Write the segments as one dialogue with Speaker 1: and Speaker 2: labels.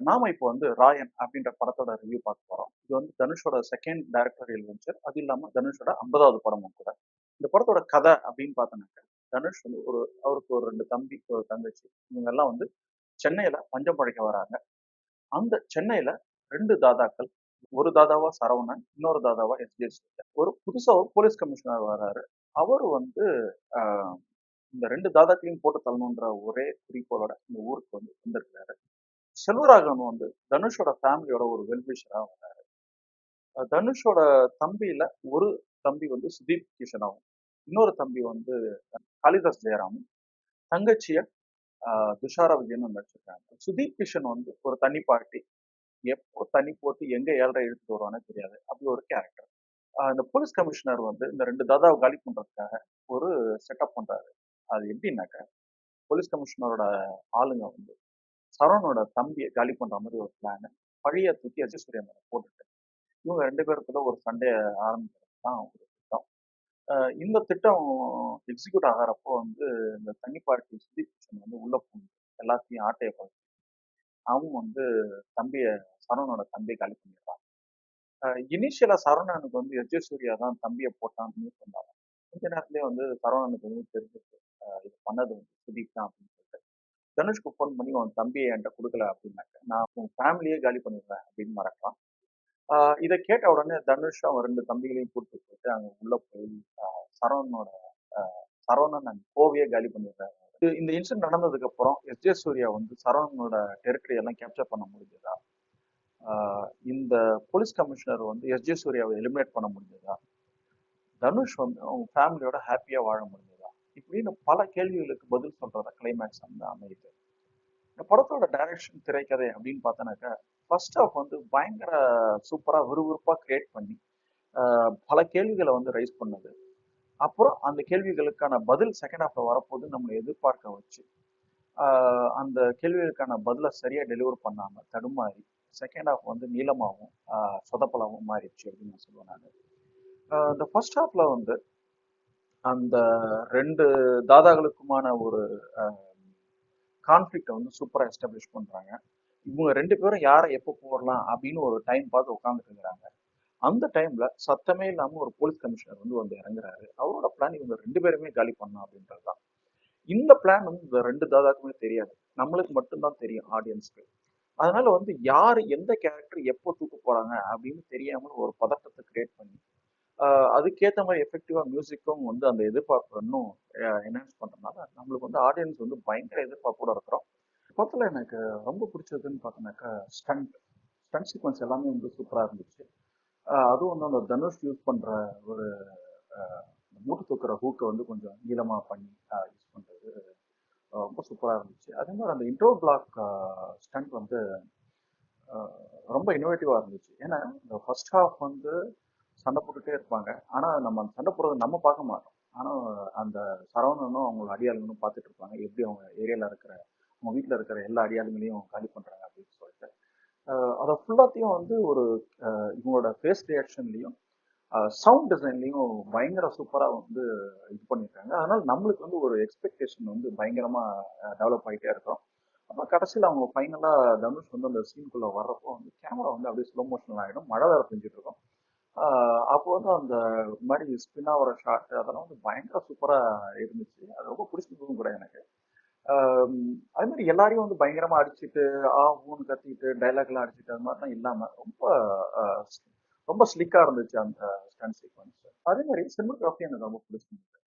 Speaker 1: நாம இப்போ வந்து ராயன் அப்படின்ற படத்தோட ரிவ்யூ பார்க்க போறோம். இது வந்து தனுஷோட செகண்ட் டைரக்டரியல் வெஞ்சர். அது இல்லாம தனுஷோட 50வது படமும் கூட. இந்த படத்தோட கதை அப்படின்னு பார்த்தோம்னாக்க, தனுஷ் வந்து அவருக்கு ஒரு 2 தம்பி, ஒரு தங்கச்சி. இவங்க எல்லாம் வந்து சென்னையில பஞ்சம் பிழைக்க வராங்க. அந்த சென்னையில 2 தாதாக்கள். ஒரு தாதாவா சரவணன், இன்னொரு தாதாவா எஸ்.ஜே. சூர்யா. ஒரு புதுசா ஒரு போலீஸ் கமிஷனர் வராரு. அவரு வந்து அ இந்த 2 தாதாக்களையும் போட்டு தள்ளணுன்ற ஒரே குறிக்கோளோட இந்த ஊருக்கு வந்து வந்திருக்காரு. செல்வராகவன் வந்து தனுஷோட ஃபேமிலியோட ஒரு வெல்விஷரா வந்தாரு. தனுஷோட தம்பியில ஒரு தம்பி வந்து சுதீப் கிஷனாவும், இன்னொரு தம்பி வந்து காளிதாஸ் ஜெயராமும், தங்கச்சிய துஷாரா விஜயனும் நடிச்சிருக்காங்க. சுதீப் கிஷன் வந்து ஒரு தனி பார்ட்டி. எப்போ தனி போட்டு எங்க 7:30 இழுத்துட்டு வருவானே தெரியாது. அப்படி ஒரு கேரக்டர். இந்த போலீஸ் கமிஷனர் வந்து இந்த 2 தாதாவ காலி பண்றதுக்காக ஒரு செட்டப் பண்றாரு. அது எப்படின்னாக்க, போலீஸ் கமிஷனரோட ஆளுங்க வந்து சரவணனோட தம்பிய காலி பண்ற மாரி ஒரு பிளான். பழிய தூக்கி எஸ்.ஜே. சூர்யா மேல போட்டுட்டு இவங்க 2 பேருக்குள்ள ஒரு சண்டைய ஆரம்பிக்கிறது தான் ஒரு திட்டம். அ இந்த திட்டம் எக்ஸிக்யூட் ஆகுறப்போ வந்து இந்த தனி பார்ட்டி சுதீப் கிஷன் வந்து உள்ள பூந்து எல்லாத்தையும் ஆட்டைய போட்டு அவன் வந்து தம்பிய சரவணனோட தம்பிய காலி பண்ணிடுறான். இனிஷியலா சரவணனுக்கு வந்து எஸ்.ஜே. சூர்யா தான் தம்பிய போட்டான்னு நியூஸ் வந்தாங்க. கொஞ்ச நேரத்திலேயே வந்து சரவணனுக்கு வந்து தெரிஞ்சிருச்சு. இது பண்ணது வந்து சுதீப் தான் அப்படின்னு சொல்லிட்டு. தனுஷ்க்கு ஃபோன் பண்ணி உன் தம்பிய என்கிட்ட குடுக்கல அப்படின்னாக்க, நான் உன் ஃபேமிலியே காலி பண்ணிடுவேன் அப்படின்னு மிரட்டுறான். இத கேட்ட உடனே தனுஷ் அவன் 2 தம்பிகளையும் கூட்டிட்டு போயிட்டு அங்க உள்ள போய் அ சரவணனோட அ சரவணன் அண்ட் கோவையே காலி பண்ணிடுறாரு. இந்த இன்சிடென்ட் நடந்ததுக்கு அப்புறம் எஸ்.ஜே. சூர்யா வந்து சரவணனோட டெரிட்டரி எல்லாம் கேப்சர் பண்ண முடிஞ்சதா? ஆ இந்த போலீஸ் கமிஷனர் வந்து எஸ்.ஜே. சூர்யாவை எலிமினேட் பண்ண முடிஞ்சதா? தனுஷ் வந்து அவங்க ஃபேமிலியோட ஹேப்பியா வாழ முடிஞ்சதா? இப்படின்னு பல கேள்விகளுக்கு பதில் சொல்றதா கிளைமேக்ஸ் வந்து அமையுது. இந்த படத்தோட டைரக்ஷன், திரைக்கதை அப்படின்னு பார்த்தோன்னாக்கா, ஃபர்ஸ்ட் ஹாஃப் வந்து பயங்கர சூப்பரா விறுவிறுப்பா கிரியேட் பண்ணி பல கேள்விகளை வந்து ரைஸ் பண்ணுது. அப்புறம் அந்த கேள்விகளுக்கான பதில் செகண்ட் ஹாஃப்ல வரப்போது நம்மளை எதிர்பார்க்க வச்சு அந்த கேள்விகளுக்கான பதிலை சரியா டெலிவர் பண்ணாம தடுமாறி செகண்ட் ஹாஃப் வந்து நீளமாகவும் சொதப்பலாகவும் மாறிடுச்சு அப்படின்னு நான் சொல்லுவேன் நான். இந்த ஃபர்ஸ்ட் ஹாஃப்ல வந்து அந்த 2 தாதாக்களுக்குமான ஒரு கான்ஃபிளிக்ட வந்து சூப்பரா எஸ்டாப்ளிஷ் பண்றாங்க. இவங்க 2 பேரும் யாரை எப்போ போடலாம் அப்படின்னு ஒரு டைம் பார்த்து உட்காந்துட்டு இருக்கிறாங்க. அந்த டைம்ல சத்தமே இல்லாம ஒரு போலீஸ் கமிஷனர் வந்து இறங்குறாரு. அவரோட பிளான் இவங்க 2 பேருமே காலி பண்ணணும் அப்படின்றதுதான். இந்த பிளான் வந்து இந்த 2 தாதாக்குமே தெரியாது. நம்மளுக்கு மட்டும்தான் தெரியும் ஆடியன்ஸ்க்கு. அதனால வந்து யாரு எந்த கேரக்டர் எப்போ தூக்க போறாங்க அப்படின்னு தெரியாம ஒரு பதட்டத்தை கிரியேட் பண்ணி அதுக்கேத்த மாதிரி எஃபெக்டிவா மியூசிக்கும் வந்து அந்த எதிர்பார்ப்பு இன்னும் என்ஹான்ஸ் பண்றதுனால நம்மளுக்கு வந்து ஆடியன்ஸ் வந்து பயங்கர எதிர்பார்ப்போட இருக்கிறோம். படத்துல எனக்கு ரொம்ப பிடிச்சதுன்னு பார்த்தோன்னாக்கா ஸ்டண்ட் சீக்வன்ஸ் எல்லாமே வந்து சூப்பரா இருந்துச்சு. அதுவும் வந்து அந்த தனுஷ் யூஸ் பண்ற ஒரு மூட்டு தூக்குற ஹூக்கை வந்து கொஞ்சம் நீளமா பண்ணி யூஸ் பண்றது ரொம்ப சூப்பரா இருந்துச்சு. அதே மாதிரி அந்த இன்ட்ரோ பிளாக் ஸ்டண்ட் வந்து ரொம்ப இன்னோவேட்டிவா இருந்துச்சு. ஏன்னா இந்த ஃபர்ஸ்ட் ஹாஃப் வந்து சண்டை போட்டுட்டே இருப்பாங்க. ஆனா நம்ம அந்த சண்டை போடுறத நம்ம பார்க்க மாட்டோம். ஆனா அந்த சரவணனும் அவங்களோட அடியாளுங்களும் பார்த்துட்டு இருப்பாங்க. எப்படி அவங்க ஏரியால இருக்கிற அவங்க வீட்டுல இருக்கிற எல்லா அடியாளுங்களையும் காலி பண்றாங்க அப்படின்னு சொல்லிட்டு. அதை ஃபுல்லாத்தையும் வந்து ஒரு இவங்களோட ஃபேஸ் ரியாக்ஷன்லையும் சவுண்ட் டிசைன்லையும் பயங்கர சூப்பரா வந்து இது பண்ணியிருக்காங்க. அதனால நம்மளுக்கு வந்து ஒரு எக்ஸ்பெக்டேஷன் வந்து பயங்கரமா டெவலப் ஆகிட்டே இருக்கும். அப்புறம் கடைசியில் அவங்க ஃபைனலா தனுஷ் வந்து அந்த சீனுக்குள்ள வர்றப்போ வந்து கேமரா வந்து அப்படியே ஸ்லோ மோஷன் ஆகிடும். மழை வேற பெஞ்சிட்டு இருக்கும். அப்போ வந்து அந்த மாதிரி ஸ்பின் ஆகிற ஷாட் அதெல்லாம் வந்து பயங்கர சூப்பரா இருந்துச்சு. அது ரொம்ப பிடிச்சிருந்ததும் கூட எனக்கு. அதே மாதிரி எல்லாரையும் வந்து பயங்கரமா அடிச்சுட்டு ஊன்னு கத்திட்டு டைலாக் எல்லாம் அடிச்சுட்டு அது மாதிரிலாம் இல்லாம ரொம்ப ஆஹ் ரொம்ப ஸ்லிக்கா இருந்துச்சு அந்த ஸ்டன் சீக்வன்ஸ். அதே மாதிரி சினிமோகிராஃபி எனக்கு ரொம்ப பிடிச்சிருந்துச்சு.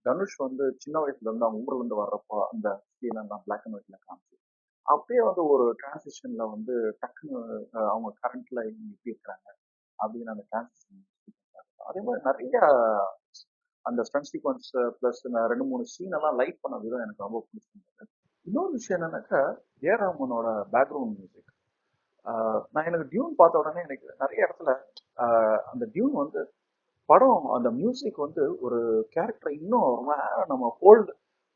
Speaker 1: தனுஷ் வந்து சின்ன வயசுல இருந்து அவங்க ஊர்ல இருந்து வர்றப்போ அந்த சீன் எல்லாம் பிளாக் அண்ட் ஒயிட்ல காமிச்சு அப்படியே வந்து ஒரு டிரான்சிஷன்ல வந்து டக்குன்னு அவங்க கரண்ட்ல எப்படி இருக்கிறாங்க அப்படின்னு அந்த டிரான்சிஷன். அதே மாதிரி நிறைய அந்த ஸ்டன் சீக்வன்ஸ் பிளஸ் 2 3 சீன் எல்லாம் லைட் பண்ண விதம் எனக்கு ரொம்ப பிடிச்சிருந்தது. இன்னொரு விஷயம் என்னன்னாக்கா ரஹ்மானோட பேக்ரவுண்ட் மியூசிக். நான் எனக்கு டியூன் பார்த்த உடனே எனக்கு நிறைய இடத்துல அந்த டியூன் வந்து படம் அந்த மியூசிக் வந்து ஒரு கேரக்டரை இன்னும் ரொம்ப நேரம் நம்ம ஹோல்டு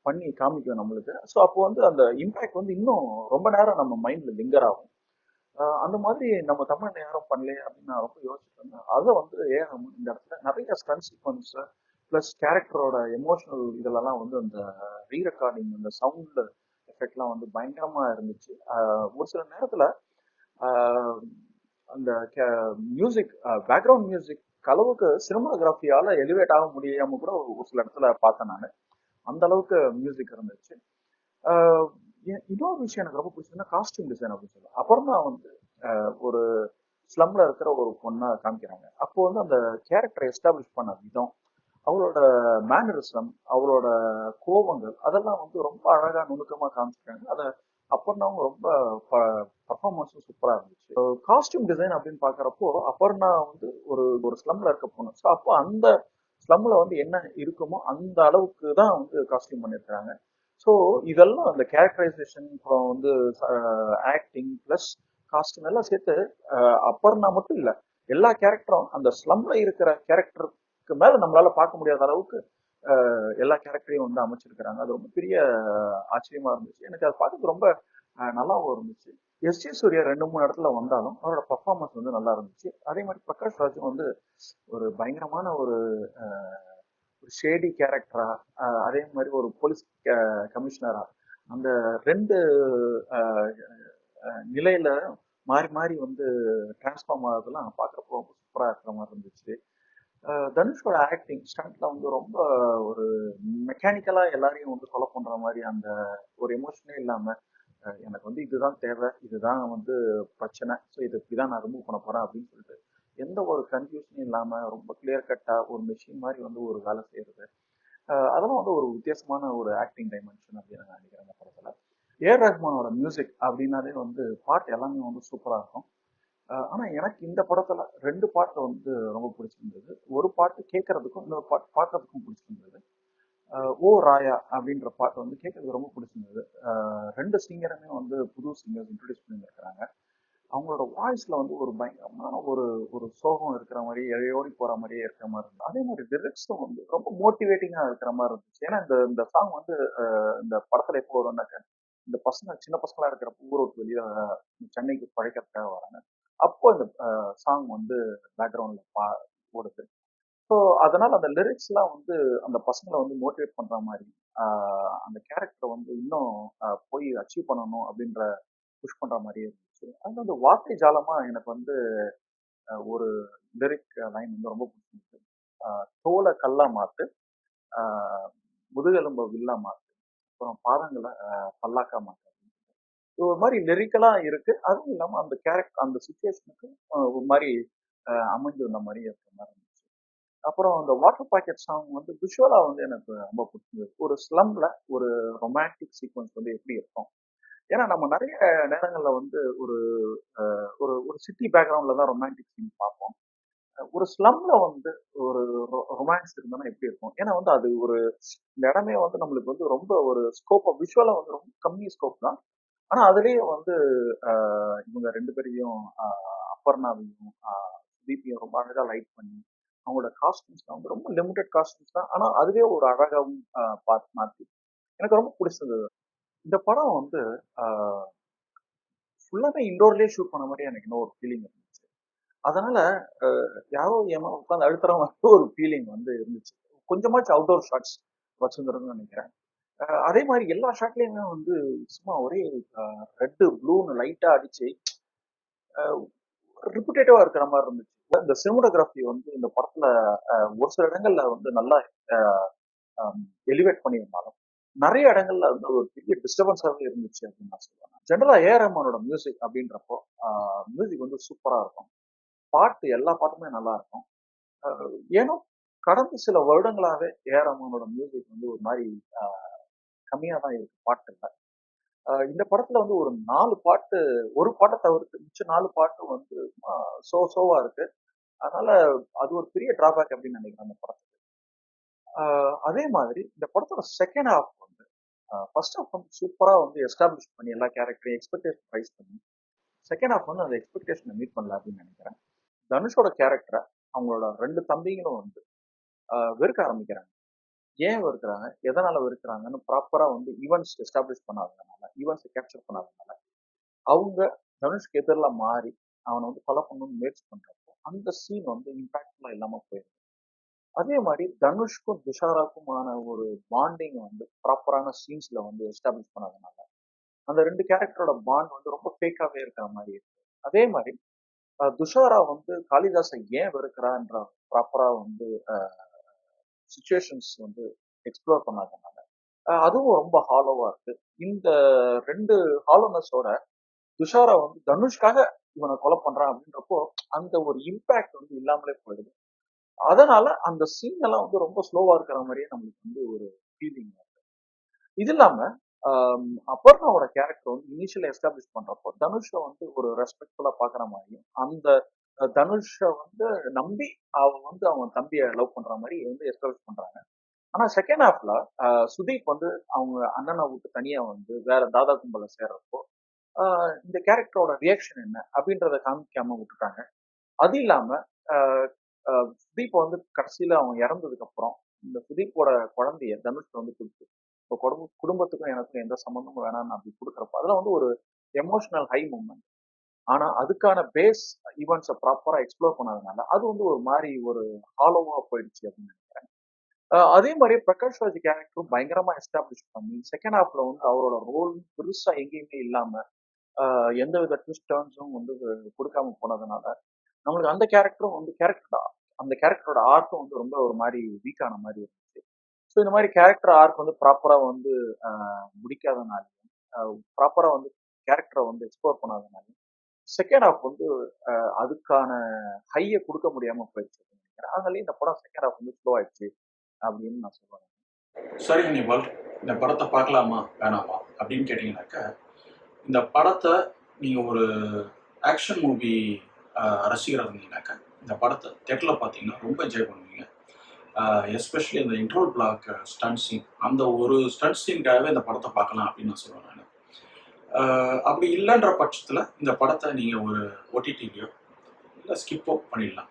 Speaker 1: பண்ணி காமிக்கும் நம்மளுக்கு. ஸோ அப்போ வந்து அந்த இம்பாக்ட் வந்து இன்னும் ரொம்ப நேரம் நம்ம மைண்ட்ல லிங்கர் ஆகும். அந்த மாதிரி நம்ம தமிழ்ல யாரும் பண்ணலையே அப்படின்னு நான் ரொம்ப யோசிச்சுட்டு இருந்தேன். அதை வந்து இந்த இடத்துல நிறைய ஸ்டன் சீக்வன்ஸ் பிளஸ் கேரக்டரோட எமோஷனல் இதெல்லாம் வந்து அந்த ரீ ரெக்கார்டிங் அந்த சவுண்ட் எஃபெக்ட்லாம் வந்து பயங்கரமா இருந்துச்சு. ஒரு சில நேரத்துல ஆஹ் அந்த மியூசிக், பேக்ரவுண்ட் மியூசிக் அளவுக்கு சினிமாகிராஃபியால எலிவேட் ஆக முடியாம கூட ஒரு சில இடத்துல பார்த்தேன் நான். அந்த அளவுக்கு மியூசிக் இருந்துச்சு. ஆஹ் இன்னொரு விஷயம் எனக்கு ரொம்ப பிடிச்சதுன்னா காஸ்டியூம் டிசைன் அப்படின்னு சொல்லுவேன். அப்புறம் தான் வந்து ஒரு ஸ்லம்ல இருக்கிற ஒரு பொண்ணை காமிக்கிறாங்க. அப்போ வந்து அந்த கேரக்டரை எஸ்டாப்ளிஷ் பண்ண விதம், அவளோட மேனரிசம், அவளோட கோபங்கள், அதெல்லாம் வந்து ரொம்ப அழகா நுணுக்கமா காமிச்சிருக்காங்க. அதை அப்பர்ணாவும் ரொம்ப பர்ஃபார்மன்ஸும் சூப்பரா இருந்துச்சு. காஸ்டியூம் டிசைன் அப்படின்னு பாக்குறப்போ அப்பர்ணா வந்து ஒரு ஒரு ஸ்லம்ல இருக்க பொண்ணு. ஸோ அப்போ அந்த ஸ்லம்ல வந்து என்ன இருக்குமோ அந்த அளவுக்கு தான் வந்து காஸ்டியூம் பண்ணியிருக்காங்க. ஸோ இதெல்லாம் அந்த கேரக்டரைசேஷன், அப்புறம் வந்து ஆக்டிங் பிளஸ் காஸ்டியூம் எல்லாம் சேர்த்து அப்பர்ணா மட்டும் இல்ல, எல்லா கேரக்டரும் அந்த ஸ்லம்ல இருக்கிற கேரக்டருக்கு மேல நம்மளால பார்க்க முடியாத அளவுக்கு எல்லா கேரக்டரையும் வந்து அமைச்சிருக்கிறாங்க. அது ரொம்ப பெரிய ஆச்சரியமா இருந்துச்சு. எனக்கு அதை பார்க்கறது ரொம்ப நல்லாவும் இருந்துச்சு. எஸ் ஜே சூர்யா ரெண்டு மூணு இடத்துல வந்தாலும் அவரோட பர்ஃபார்மன்ஸ் வந்து நல்லா இருந்துச்சு. அதே மாதிரி பிரகாஷ் ராஜும் வந்து ஒரு பயங்கரமான ஒரு ஒரு ஷேடி கேரக்டரா, அதே மாதிரி ஒரு போலீஸ் கமிஷனரா, அந்த ரெண்டு நிலையில மாறி மாறி வந்து டிரான்ஸ்ஃபார்ம் ஆகுறதெல்லாம் பார்க்குறப்போ ரொம்ப சூப்பரா இருக்கிற மாதிரி இருந்துச்சு. தனுஷோட ஆக்டிங் ஸ்டண்ட்ல வந்து ரொம்ப ஒரு மெக்கானிக்கலா எல்லாரையும் வந்து கொலை பண்ற மாதிரி அந்த ஒரு எமோஷனே இல்லாம, எனக்கு வந்து இதுதான் தேவை, இதுதான் வந்து பிரச்சனை, ஸோ இது இப்படிதான் நான் ரிமூவ் பண்ண போறேன் அப்படின்னு சொல்லிட்டு எந்த ஒரு கன்ஃபியூஷனும் இல்லாம ரொம்ப கிளியர் கட்டா ஒரு மெஷின் மாதிரி வந்து ஒரு வேலை செய்யறது, அதெல்லாம் வந்து ஒரு வித்தியாசமான ஒரு ஆக்டிங் டைமென்ஷன் அப்படின்னு நான் நினைக்கிறேன் அந்த படத்துல. ஏஆர் ரஹ்மானோட மியூசிக் அப்படின்னாலே வந்து பாட்டு எல்லாமே வந்து சூப்பரா இருக்கும். ஆனா எனக்கு இந்த படத்துல ரெண்டு பாட்டு வந்து ரொம்ப பிடிச்சிருந்தது. ஒரு பாட்டு கேட்கறதுக்கும் இன்னொரு பாட்டு பார்க்கறதுக்கும் பிடிச்சிருந்தது. ஓ ராயா அப்படின்ற பாட்டு வந்து கேட்கறதுக்கு ரொம்ப பிடிச்சிருந்தது. ரெண்டு சிங்கருமே வந்து புது சிங்கர்ஸ் இன்ட்ரடியூஸ் பண்ணியிருக்கிறாங்க. அவங்களோட வாய்ஸ்ல வந்து ஒரு பயங்கரமான ஒரு ஒரு சோகம் இருக்கிற மாதிரி, இழையோடி போற மாதிரியே இருக்கிற மாதிரி இருந்தது. அதே மாதிரி லிரிக்ஸும் வந்து ரொம்ப மோட்டிவேட்டிங்கா இருக்கிற மாதிரி இருந்துச்சு. ஏன்னா இந்த இந்த சாங் வந்து இந்த படத்துல எப்போ வரும்னாக்க, இந்த பசங்க சின்ன பசங்களா இருக்கிறப்ப ஊரை விட்டு வெளியே சென்னைக்கு பழைக்கிறதுக்காக வராங்க. அப்போ இந்த சாங் வந்து பேக்ரவுண்ட்ல ஓடுது. ஸோ அதனால அந்த லிரிக்ஸ்லாம் வந்து அந்த பசங்களை வந்து மோட்டிவேட் பண்ற மாதிரி, அந்த கேரக்டரை வந்து இன்னும் போய் அச்சீவ் பண்ணணும் அப்படின்ற புஷ் பண்ற மாதிரியே இருந்துச்சு. அது வந்து வார்த்தை ஜாலமா எனக்கு வந்து ஒரு லிரிக் லைன் வந்து ரொம்ப பிடிச்சிருந்துச்சு. தோலை கல்லா மாத்து, ஆஹ் முதுகெலும்ப வில்லா மாத்து, அப்புறம் பாதங்களை பல்லாக்கா மாத்து. இது ஒரு மாதிரி லிரிக்கலா இருக்கு. அதுவும் இல்லாம அந்த கேரக்டர் அந்த சுச்சுவேஷனுக்கு ஒரு மாதிரி அமைஞ்சிருந்த மாதிரி இருக்கிற மாதிரி இருந்துச்சு. அப்புறம் அந்த வாட்டர் பாக்கெட் சாங் வந்து விஷுவலா வந்து எனக்கு ரொம்ப பிடிச்சிருந்தது. ஒரு ஸ்லம்ல ஒரு ரொமான்டிக் சீக்வன்ஸ் வந்து எப்படி இருக்கும். ஏன்னா நம்ம நிறைய நேரங்கள்ல வந்து ஒரு ஒரு ஒரு சிட்டி பேக்ரவுண்ட்ல தான் ரொமான்டிக் சீன் பார்ப்போம். ஒரு ஸ்லம்ல வந்து ஒரு ரொமான்ஸ் இருந்ததுன்னா எப்படி இருக்கும். ஏன்னா வந்து அது ஒரு இந்த இடமே வந்து நம்மளுக்கு வந்து ரொம்ப ஒரு ஸ்கோப் விஷுவலா வந்து ரொம்ப கம்மி ஸ்கோப் தான். ஆனா அதுலயே வந்து இவங்க ரெண்டு பேரையும் அப்பர்ணாவையும் சுதீப்பையும் ரொம்ப அழகா லைட் பண்ணி அவங்களோட காஸ்டியூம்ஸ் வந்து ரொம்ப லிமிடெட் காஸ்டியூம்ஸ் தான். ஆனா அதுவே ஒரு அழகாவும் பார்த்து மாத்தி எனக்கு ரொம்ப பிடிச்சது. இந்த படம் வந்து ஃபுல்லாவே இண்டோர்லயே ஷூட் பண்ண மாதிரி எனக்கு இன்னும் ஒரு ஃபீலிங் இருந்துச்சு. அதனால யாரோ ஏமா உட்காந்து அழுத்துற மாதிரி ஒரு ஃபீலிங் வந்து இருந்துச்சு. கொஞ்சமாச்சும் அவுட்டோர் ஷாட்ஸ் வச்சிருந்துருன்னு நினைக்கிறேன். அதே மாதிரி எல்லா ஷாட்லயுமே வந்து சும்மா ஒரே ரெட்டு ப்ளூன்னு லைட்டா அடிச்சு ரிப்பிட்டேட்டிவா இருக்கிற மாதிரி இருந்துச்சு. இந்த சினிமோட்டோகிராஃபி வந்து இந்த படத்துல ஒரு சில இடங்கள்ல வந்து நல்லா எலிவேட் பண்ணியிருந்தாலும் நிறைய இடங்கள்ல வந்து ஒரு பெரிய டிஸ்டர்பன்ஸாவே இருந்துச்சு அப்படின்னு நான் சொல்லுவேன். ஜெனரலா ஏஆர் ரஹ்மானோட மியூசிக் அப்படின்றப்போ மியூசிக் வந்து சூப்பரா இருக்கும். பாட்டு எல்லா பாட்டுமே நல்லா இருக்கும். ஏன்னா கடந்த சில வருடங்களாவே ஏஆர் ரஹ்மானோட மியூசிக் வந்து ஒரு மாதிரி கம்மியா தான் இருக்கு பாட்டுல. இந்த படத்துல வந்து ஒரு 4 பாட்டு, ஒரு பாட்ட தவிர்த்து மிச்ச 4 பாட்டும் வந்து சோவா இருக்கு. அதனால அது ஒரு பெரிய டிராபேக் அப்படின்னு நினைக்கிறேன் அந்த படத்துக்கு. அதே மாதிரி இந்த படத்தோட செகண்ட் ஹாஃப் வந்து ஃபர்ஸ்ட் ஹாஃப் வந்து சூப்பரா வந்து எஸ்டாப்ளிஷ் பண்ணி எல்லா கேரக்டரையும் எக்ஸ்பெக்டேஷன் ரைஸ் பண்ணி செகண்ட் ஹாஃப் வந்து அந்த எக்ஸ்பெக்டேஷனை மீட் பண்ணல அப்படின்னு நினைக்கிறேன். தனுஷோட கேரக்டரை அவங்களோட ரெண்டு தம்பிங்களும் வந்து வெறுக்க ஆரம்பிக்கிறாங்க. ஏன் வெறுக்கிறாங்க, எதனால வெறுக்கிறாங்கன்னு ப்ராப்பரா வந்து ஈவெண்ட்ஸ் எஸ்டாப்ளிஷ் பண்ணாததுனால, ஈவெண்ட்ஸை கேப்சர் பண்ணாததுனால அவங்க தனுஷ்க்கு எதிரில மாறி அவனை வந்து கொலை பண்ணணும்னு முயற்சி பண்றப்போ அந்த சீன் வந்து இம்பாக்ட்ஃபுல்லா இல்லாம போயிடும். அதே மாதிரி தனுஷ்க்கும் துஷாராக்குமான ஒரு பாண்டிங் வந்து ப்ராப்பரான சீன்ஸ்ல வந்து எஸ்டாப்ளிஷ் பண்ணாதனால அந்த 2 கேரக்டரோட பாண்ட் வந்து ரொம்ப ஃபேக்காவே இருக்கிற மாரி இருக்கு. அதே மாரி துஷாரா வந்து காளிதாஸை ஏன் வெறுக்கிறான்ற ப்ராப்பரா வந்து சிச்சுவேஷன்ஸ் வந்து எக்ஸ்ப்ளோர் பண்ணாதனால அதுவும் ரொம்ப ஹாலோவா இருக்கு. இந்த 2 ஹாலோனஸோட துஷாரா வந்து தனுஷ்காக இவனை கொலை பண்றான் அப்படின்றப்போ அந்த ஒரு இம்பாக்ட் வந்து இல்லாமலே போயிடுது. அதனால அந்த சீன் எல்லாம் வந்து ரொம்ப ஸ்லோவா இருக்கிற மாதிரியே நம்மளுக்கு வந்து ஒரு ஃபீலிங். இது இல்லாம அபர்ணாவோட கேரக்டர் வந்து இனிஷியலா எஸ்டாப்ளிஷ் பண்றப்போ தனுஷை வந்து ஒரு ரெஸ்பெக்ட்ஃபுல்லா பாக்குற மாதிரியும் அந்த தனுஷை வந்து நம்பி அவன் வந்து அவன் தம்பியை லவ் பண்ற மாதிரி வந்து எஸ்டாப்ளிஷ் பண்றாங்க. ஆனா செகண்ட் ஹாஃப்ல சுதீப் வந்து அவங்க அண்ணனை விட்டு தனியா வந்து வேற தாதா கும்பல சேர்றப்போ இந்த கேரக்டரோட ரியாக்ஷன் என்ன அப்படின்றத காமிக்காம விட்டுட்டாங்க. அது இல்லாம ஆஹ் சுதீப் வந்து கடைசியில அவன் இறந்ததுக்கு அப்புறம் இந்த சுதீப்போட குழந்தைய தனுஷ் வந்து கொடுத்து இப்போ குடும்பத்துக்கும் எனக்கும் எந்த சம்மந்தமும் வேணாம்னு அப்படி கொடுக்குறப்ப அதெல்லாம் வந்து ஒரு எமோஷனல் ஹை மூமெண்ட். ஆனா அதுக்கான பேஸ் ஈவெண்ட்ஸை ப்ராப்பரா எக்ஸ்ப்ளோர் பண்ணாதனால அது வந்து ஒரு மாதிரி ஒரு ஹாலோவா போயிடுச்சு அப்படின்னு நினைக்கிறேன். அதே மாதிரி பிரகாஷ் ராஜ் கேரக்டரும் பயங்கரமா எஸ்டாப்ளிஷ் பண்ணி செகண்ட் ஹாஃப்ல வந்து அவரோட ரோல் பெருசா எங்கேயுமே இல்லாம எந்த வித ட்விஸ்ட் டர்ன்ஸும் வந்து கொடுக்காம போனதுனால நம்மளுக்கு அந்த கேரக்டரும் வந்து அந்த கேரக்டரோட ஆர்க்கும் வந்து ரொம்ப ஒரு மாதிரி வீக்கான மாதிரி இருந்துச்சு. ஸோ இந்த மாதிரி கேரக்டர் ஆர்க் வந்து ப்ராப்பரா வந்து முடிக்காதனாலையும் ப்ராப்பரா வந்து கேரக்டரை வந்து எக்ஸ்ப்ளோர் பண்ணாதனாலையும் செகண்ட் ஹாஃப் வந்து அதுக்கான ஹையை கொடுக்க முடியாம போயிடுச்சு நினைக்கிறேன். அதனால இந்த படம் செகண்ட் ஹாஃப் வந்து ஸ்லோ ஆயிடுச்சு அப்படின்னு நான் சொல்லுவேன்.
Speaker 2: சரி நிபால், இந்த படத்தை பார்க்கலாமா வேணாமா அப்படின்னு கேட்டீங்கன்னாக்கா, இந்த படத்தை நீங்கள் ஒரு ஆக்ஷன் மூவி ரசிகராக இருந்தீங்கன்னாக்கா இந்த படத்தை தேட்டரில் பார்த்தீங்கன்னா ரொம்ப என்ஜாய் பண்ணுவீங்க. எஸ்பெஷலி இந்த இன்ட்ரோல் பிளாக் ஸ்டண்ட் சீன், அந்த ஒரு ஸ்டண்ட் சீனுக்காகவே இந்த படத்தை பார்க்கலாம் அப்படின்னு நான் சொல்லுவேன் நான். அப்படி இல்லைன்ற பட்சத்தில் இந்த படத்தை நீங்கள் ஒரு ஓடிடிலையோ இல்லை ஸ்கிப்போ பண்ணிடலாம்.